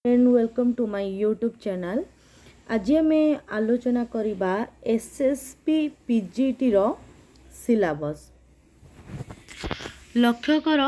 And welcome to my YouTube channel. आज आम आलोचना करवा एसएसपी पीजीटी रो सिलेबस। लक्ष्य कर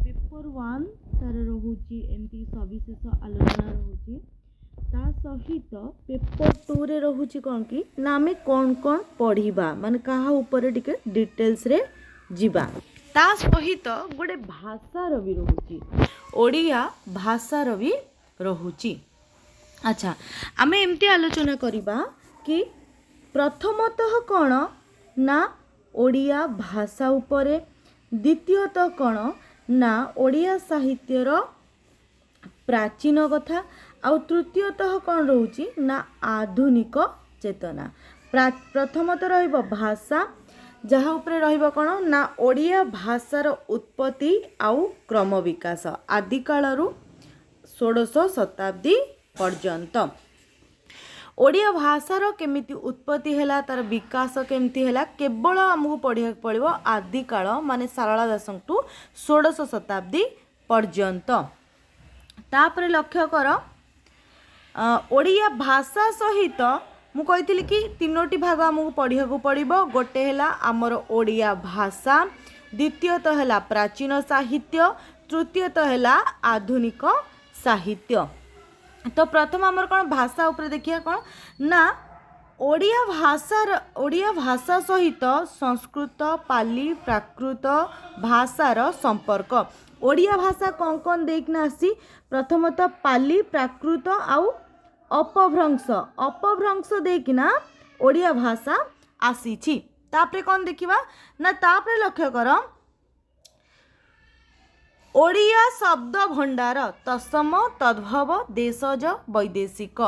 पेपर 1 तार रोची एमती सविशेष आलोचना रोची ता सहित पेपर 2 रे रोची कौन कि ना आम कौन कौन पढ़ा माने कहा ऊपर टिके डिटेल्स रे जीवा ता सहित गोटे भाषार भी रोची ओडिया भाषार भी रोची। अच्छा आम एमती आलोचना करवा कि प्रथमतः कौन ना ओडिया भाषा उपरे, द्वितीयतः कौन ना ओडिया साहित्यर प्राचीन कथा, आउ तृतीयतः कौन रोची ना आधुनिक चेतना। प्रथमतः रहिबो भाषा जहाँ उपरे रहिबो कौन ना ओडिया भाषार उत्पत्ति आउ क्रम विकास आदिकालू 16 शताब्दी पर्यंत। ओडिया भाषार केमिति उत्पत्ति हैला तार विकास केमिति हैला केवल आमको पढ़िया पड़ो आदिकाल माने सारला दासं टू 16 शताब्दी पर्यंत। तापर लक्ष्य कर ओडिया भाषा सहित मु कही कि तीनोटी भाग आमको पढ़िया पड़ो। गोटे है आमर ओडिया भाषा, द्वितीयतः है प्राचीन साहित्य, तृतीयतः है आधुनिक साहित्य। तो प्रथम आमर कौन भाषा उपरे देखिए कौन ना ओडिया भाषा सहित संस्कृत, पाली, प्राकृत भाषार संपर्क। ओडिया भाषा कौन कौन देखना आसी प्रथमतः पाली, प्राकृत आउ अपभ्रंश देखना ओडिया भाषा आसी। तापरे कौन देखिबा ना तापरे लक्ष्य कर ओडिया शब्द भंडार तत्सम तद्भव देशज वैदेशिक।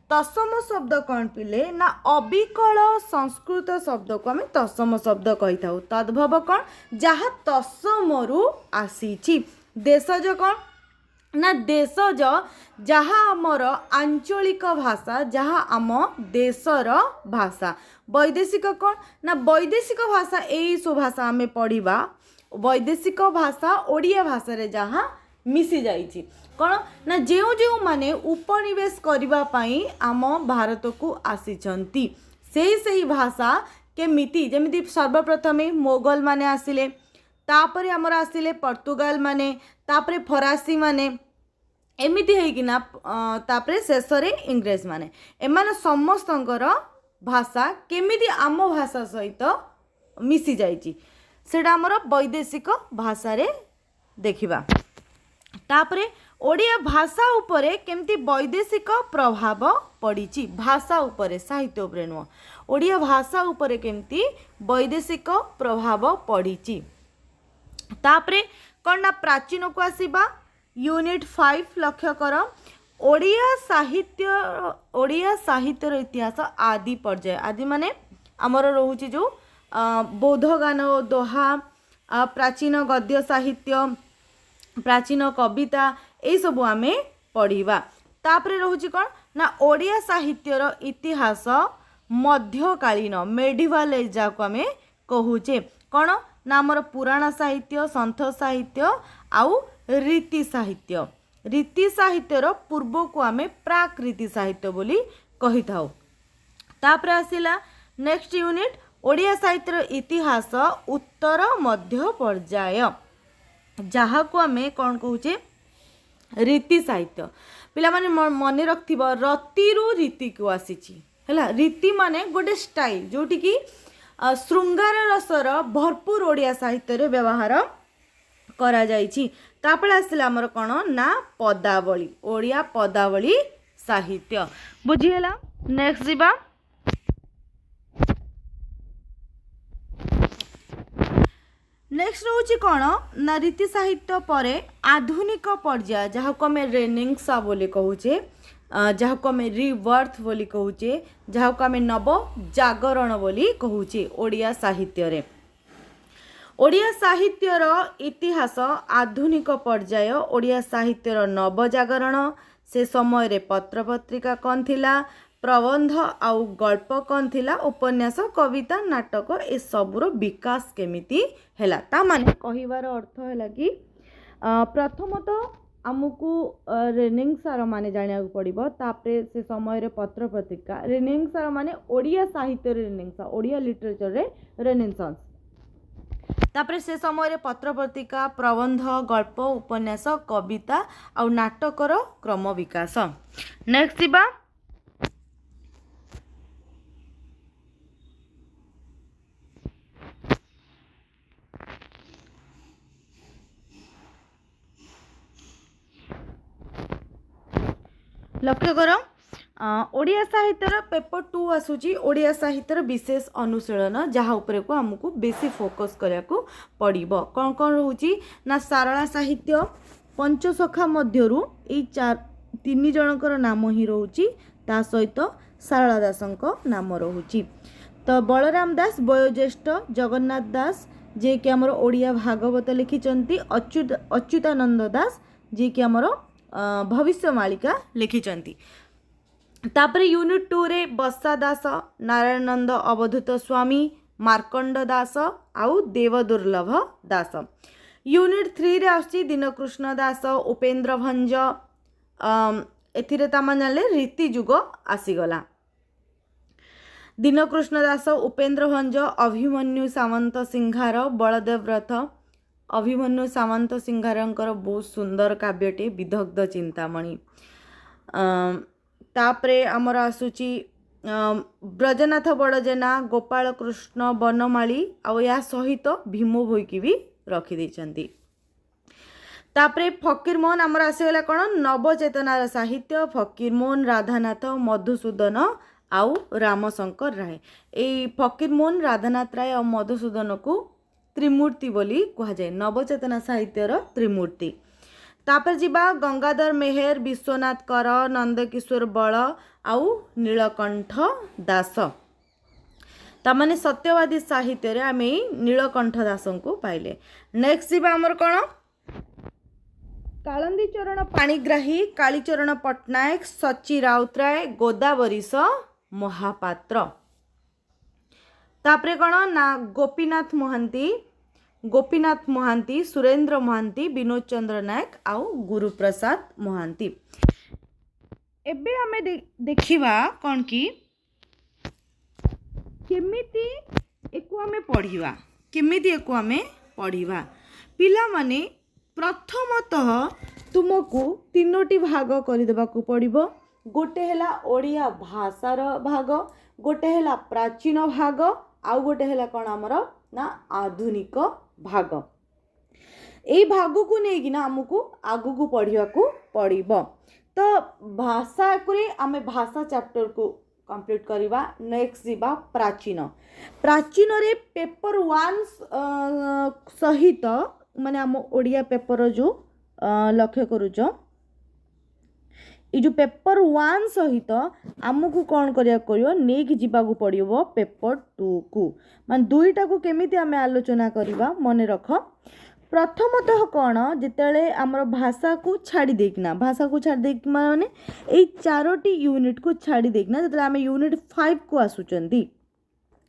तत्सम शब्द कौन पिले ना अविकल संस्कृत शब्द को आम तत्सम शब्द कही था। तद्भव कौन जहाँ तत्समरु आसी। देशज कौन ना देशज जहाँ आमर आंचलिक भाषा जहाँ आम देशर भाषा। वैदेशिक कौन ना वैदेशिक भाषा यही सब भाषा आम पढ़ा। वैदेशिक भाषा ओडिया भाषा रे जहाँ मिसी जाइछि कौन ना जो जो माने उपनिवेश करबा पई आम भारत को आसीचंती से भाषा केमिति जेमिति सर्वप्रथम मोगल माने आसिले, तापरे आमर आसिले पर्तुगाल माने, तापरे फरासी माने, एमिति हेकिना तापरे शेष रे इंग्रेज माने। एमाने समस्तंकर भाषा केमिति आम भाषा सहित मिसी जाइछि सेटा आमर वैदेशिक भाषा रे देखिबा। तापरे ओडिया भाषा उपरे केमती वैदेशिक प्रभाव पड़िछि भाषा उपरे साहित्य उपरे नुह ओडिया भाषा उपरे केमती वैदेशिक प्रभाव पड़िछि। तापरे कौन ना प्राचीन को आसीबा यूनिट 5 लक्ष्य कर ओडिया साहित्यर इतिहास आदि पर्याय। आदि माने आमर रोचे जो बौद्ध गान दोहा, प्राचीन गद्य साहित्य, प्राचीन कविता यही सब आमे पढ़िबा। तापरे रोचे कौन ना ओडिया साहित्यर इतिहास मध्यकालीन मेडिवाल एज को आमे कहूचे कौन ना आमर पुराण साहित्य, संथ साहित्य आउ रीति साहित्य। रीति साहित्यर पूर्व को आमे प्राक रीति साहित्य बोली कही थाउ। तापरे आसिला नेक्स्ट यूनिट ओडिया साहित्यर इतिहास उत्तर मध्य पर्याय जहाँ को आमे कौन कहूचे रीति साहित्य। पिला माने मन रखिथिबो रतिरु रीति को आसीची हैला। रीति माने गोटे स्टाइल जोटी की श्रृंगार रसर भरपूर ओडिया साहित्य रे व्यवहार करा जाइछि। तापरे आसिला हमर कौन ना पदावली ओडिया पदावली साहित्य बुझीला। नेक्स्ट जीवा नेक्स्ट रोची कौन ना रीति साहित्य परे आधुनिक पर्याय जहाँ को आम रेनेसां बोली कहूचे, जहाँ को आम रिबर्थ बोली कहूचे, जहाँ को आम नव जागरण बोली कहूचे। ओडिया साहित्य रे ओडिया साहित्यर इतिहास आधुनिक पर्याय ओडिया साहित्यर नव जागरण से समय रे पत्र पत्रिका कौन थिला, प्रबंध आउ गल्प कौन थिला, उपन्यास कविता नाटक ए सबुर विकास केमिति हैला। ता माने कहिवार अर्थ हैला कि प्रथमतः आमको रेनिंग सार माने जाना पड़ो तापर से समय पत्र पत्रिका रेनिंग सार माने ओडिया साहित्य रेनिंग ओडिया लिटरेचर रे रेनेसांस तापर से समय पत्र पत्रिका प्रबंध गल्प उपन्यास कविता और नाटकर क्रम विकास। नेक्स्ट जीवा लक्ष्य कर ओडिया साहित्यर पेपर 2 आसूची ओडिया साहित्यर विशेष अनुशीलन जहाँ उपरे को हमको बेसी फोकस करिया को पड़िबो कौन कौन रहूची ना सारला साहित्य पंचसखा मध्यरु ए तीन जनकर नाम ही रहूची ता सहित सारला दासंक नाम रहूची। तो बलराम दास वयोज्येष्ठ जगन्नाथ दास जे कि हमर ओडिया भागवत लिखिचंती अच्युतानंद दास जे कि हमर भविष्य मालिका लिखिचंती। तापर यूनिट 2 रे बस्सा दास नारायणानंद अवधूत स्वामी मार्कंड दास आउ देवदुर्लभ दास। यूनिट 3 रे आछि दीनकृष्ण दास उपेन्द्र भंज एथिरे तामान जानले रीति जुग आसीगला। दीनकृष्ण दास उपेन्द्र भंज अभिमन्यु सामंत सिंहार बलदेव रथ अभिमन्यु सामंत सिंहारंकर बहुत सुंदर काव्यटे विदग्ध चिंतामणि। तापरे आमर आसुची ब्रजनाथ बड़जेना गोपाल कृष्ण बनमाली आ या सहित भीम भोईकी भी रखी देइछंती। तापरे फकीरमोहन आमर आसीगला कौन नवचेतनार साहित्य फकीरमोहन राधानाथ मधुसूदन आउ रामशंकर राय। ए फकीरमोहन राधानाथ राय और मधुसूदन को त्रिमूर्ति बोली कहा जाए नवचेतना साहित्यर त्रिमूर्ति। तापर जीवा गंगाधर मेहर विश्वनाथ कर नंदकिशोर बल आउ नीलकंठ दास तामाने सत्यवादी साहित्य रे आमे नीलकंठ दास को पाइले। नेक्स्ट जीवा हमर कोन कालंदी चरण पाणिग्राही कालीचरण पट्टनायक सची राउतराय गोदावरीश महापात्र। तापरे कौन ना गोपीनाथ महांती सुरेंद्र महांती विनोद चंद्र नायक आउ गुरुप्रसाद महांती। एबे हमें देखिबा कौन कि केमिति एको हमें पढ़िबा केमिति एको हमें पढ़िबा पिला माने प्रथमतः तुमको तीनोटी भाग कर देबा को पड़िबो। गोटे हैला ओडिया भाषार भाग गोटे हैला प्राचीन भाग आउ गोटे हैला कौन आमर ना आधुनिक भाग। ए भाग को नहीं ना हमको आगु को पढ़िया को पड़िबो। तो भाषा को आमे भाषा चैप्टर को कंप्लीट करिबा। नेक्स्ट जीवा प्राचीन प्राचीन रे पेपर 1 सहित माने आम ओडिया पेपर जो लक्ष्य करूच ये जो पेपर 1 सहित आमको कौन करिया करियो नेक जीवाकू पड़िबो पेपर 2 को मान दुईटा को केमिति आमे आलोचना करिबा मने रख। प्रथमतः कौन जितेले आमर भाषा को छाड़ी देकिना माने ए चारोटी यूनिट को छाड़ी देकिना जितेले आमे यूनिट 5 को आसुचंती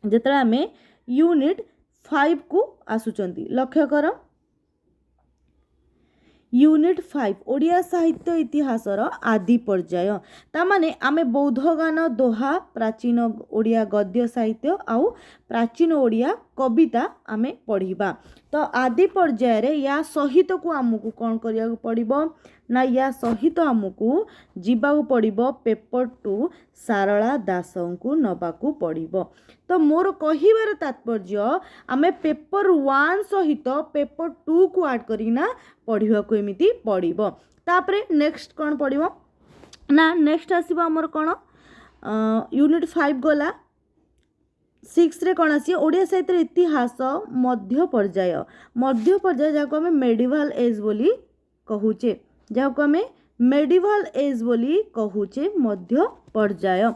जितेले आमे यूनिट 5 को आसुचंती लक्ष्य कर यूनिट 5 ओडिया साहित्य इतिहासर आदि पर्याय तामाने आमे बौद्ध गान दोहा प्राचीन ओडिया गद्य साहित्य आउ प्राचीन ओडिया कविता आमे पढ़िबा। तो आदि पर्याय रे या सहित को आमको कौन करिया पड़िबो ना या सहित आमको जीवाकू पड़िबो पेपर 2 सारला दासों को नबाकू पड़िबो। तो मोर कहिबार तात्पर्य आमे पेपर 1 सहित पेपर 2 को ऐड करिना पढ़िबा को एमिति पड़िबो। तापरे नेक्स्ट कौन पड़िबो ना नेक्स्ट आसीबो हमर कोन यूनिट 5 गला 6 रे कौन आसी ओडिया साहित्य इतिहास मध्य पर्याय जहाँ आम मेडिवाल एज बोली कहूचे मध्य पर्याय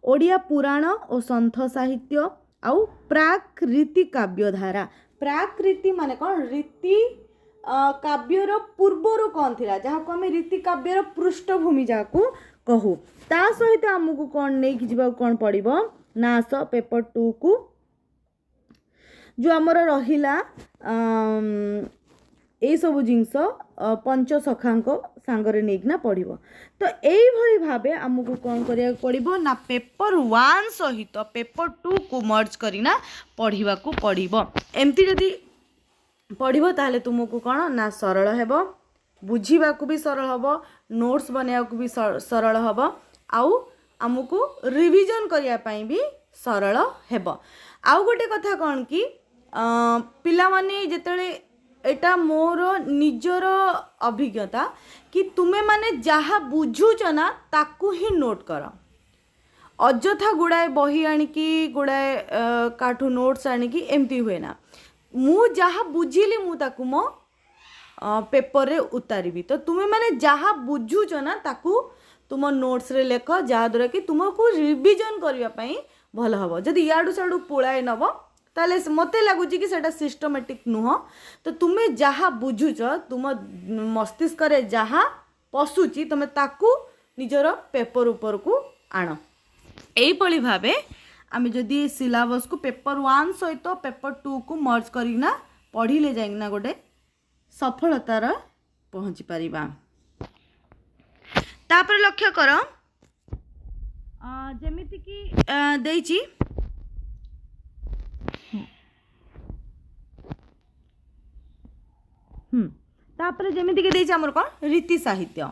ओडिया पुराण और संथ साहित्य आउ प्राक रीति काव्यधारा प्राक रीति माने कौन रीति काव्यर पूर्वर कौन थिला जहाँ को आम रीति काव्यर पृष्ठभूमि जहाँ को कहू ता सहित आमको कौन नहीं कि कौन पड़िबो ना आस पेपर 2 को जो आमर रहिला यही सब जिनस पंच सखांक सांगरे नेकिना पढ़िबो। तो यही भली भाबे आमको कौन करिया पड़िबो ना पेपर 1 सहित पेपर 2 को मर्ज करिना पढ़िबा को पड़िबो। एमती जदी पढ़िबो ताहले तुमको कौन ना सरल हेबो, बुझीबा को भी सरल हेबो, नोट्स बनेया को भी सरल हेबो, आउ आमको रिवीजन करिया पई भी सरल हेबो। आउ गोटे कथा कौन कि पिला माने जेतले एटा मोर निजर अभिज्ञता कि तुमे माने जहाँ बुझुच ना ताकू ही नोट कर। अजथा गुड़ाए बही आनिकी गुड़ाए काठू नोट्स आनिकी एमती हुए ना। मु जहाँ बुझिली मु ताकू मो पेपर रे उतारिबी। तो तुमे माने जहाँ बुझुच ना ताकू तुम नोट्स रे लेख, जहाँ द्वारा कि तुमको रिविजन करबा पई भल हबो। जदि याडू साडू पुळाए नबो ताले मते लगुच कि सेटा सिस्टमेटिक नुह। तो तुम्हें जहाँ बुझुच तुम मस्तिष्क रे जहाँ पशुची तुम ताकू निजर पेपर ऊपर को आण। एही भावे आमे जदि सिलेबस को पेपर 1 सहित पेपर 2 को मर्ज करिना पढ़िले जाइना गोटे सफलतार पहुँची पारिबा। तापर लक्ष्य कर जेमिति कि देइची तापर जेमिति कि देइची हमर कोन रीति साहित्य।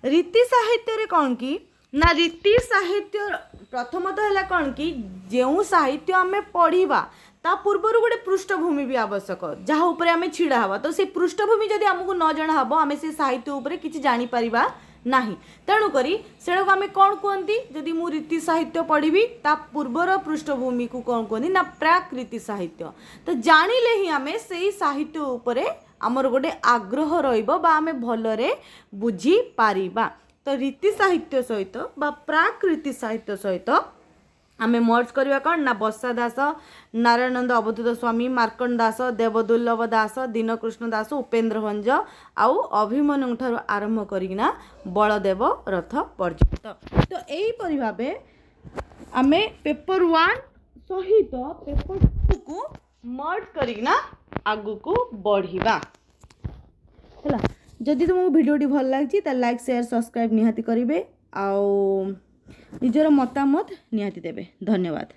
रीति साहित्य रे कोन कि ना रीति साहित्य प्रथमतः हैला कोन कि जेउ साहित्य आमे पढ़िबा ता पूर्वर गोटे पृष्ठभूमि भी आवश्यक जहाँ ऊपर आमे छिड़ा हवा। तो से पृष्ठभूमि जदि हमको न जणा हबो आमे से साहित्य ऊपर किछि जानि परिबा नाही। तेणु करी सेडा को आमे कोन कहंती जदि मु रीति साहित्य पढ़िबी ता पूर्वर पृष्ठभूमि को कोन कहंती ना प्राक रीति साहित्य। तो जानिले ही आमे सेही साहित्य ऊपर आमर गोटे आग्रह रहिबो बा आमे भलरे बुझी पारिबा। तो रीति साहित्य सहित बा प्राक रीति साहित्य सहित आमे मर्ज करवा कौन ना बसा दास, नारायणानंद अवधूत स्वामी, मार्कंड दास, देवदुर्लभ दास, दीनकृष्ण दास, उपेन्द्र भंज आउ अभिमन्यु ठारू आरंभ करिना बलदेव रथ पर्यंत। तो यही भावे आमे पेपर 1 सहित पेपर 2 को मर्ज करिना आगु को बढ़िबा हैला। जदि तुमको वीडियोटी भल लागी ता लाइक शेयर सब्सक्राइब निहाती करिवे आउ निजर मतामत निहाती देबे। धन्यवाद।